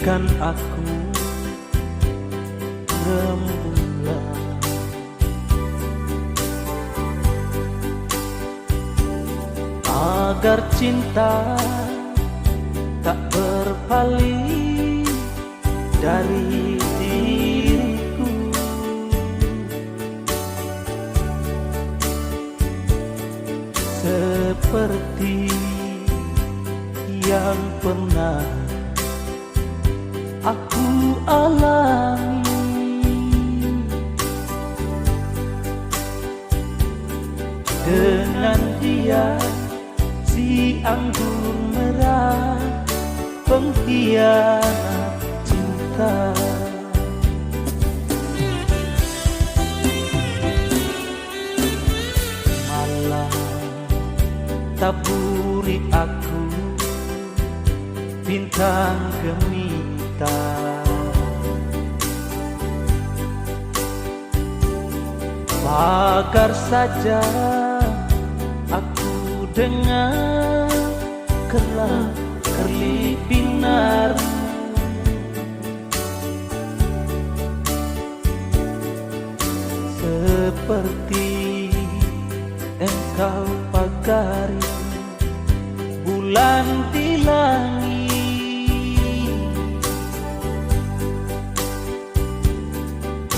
Berikan aku rembulan agar cinta tak berpaling dari diriku. Seperti yang pernah aku alami, dengan dia si anggur merah, pengkhianat cinta. Malam taburi aku bintang gemilang, pagar saja aku dengar kerlip binarmu. Seperti engkau pagari bulan di langit,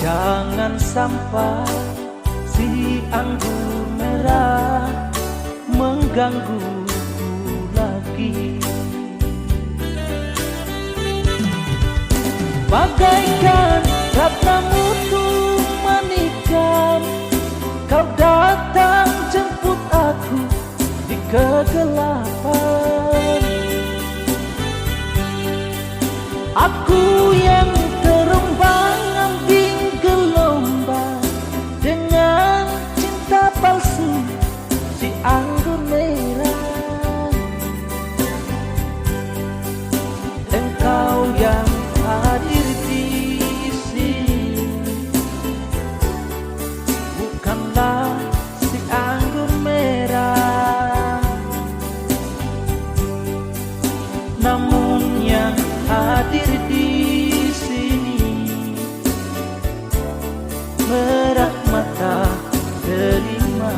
jangan sampai si anggur merah menggangguku lagi. Bagaikan ratna mutu manikam, kau datang jemput aku di kegelapan. Aku yang terombang-ambing gelombang dengan cinta palsu si anggur merah. Engkau yang hadir di sini bukanlah si anggur merah, namun yang hadir di sini merah mata delima.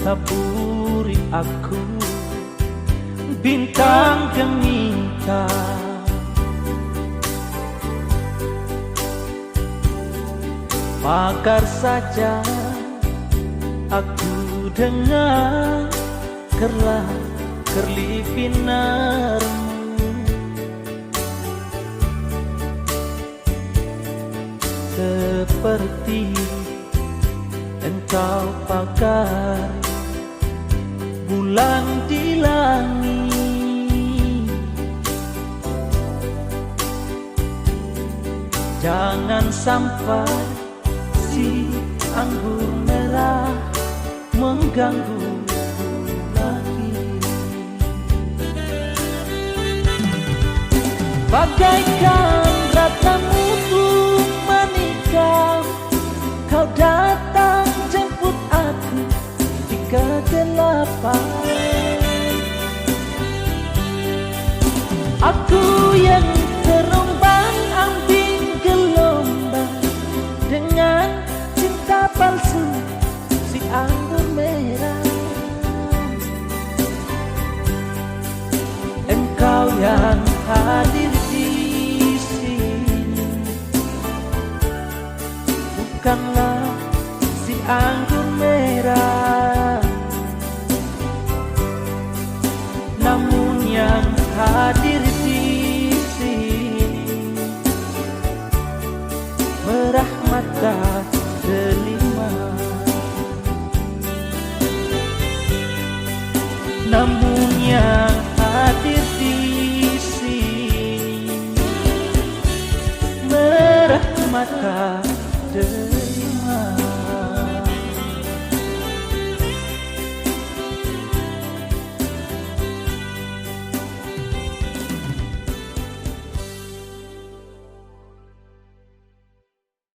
Taburi aku bintang gemilang, pagar saja aku dengar kerlip binarmu. Seperti engkau pagar bulan di langit, jangan sampai si anggur merah mengganggu lagi. Bagaikan ratna mutu manikam, kau datang jemput aku di kegelapan. Aku yang terombang-ambing gelombang dengan cinta palsu si anggur merah. Engkau yang hadir di sini bukanlah si anggur merah, namun yang hadir di sini merah mata delima. namun yang hadir di sini merah mata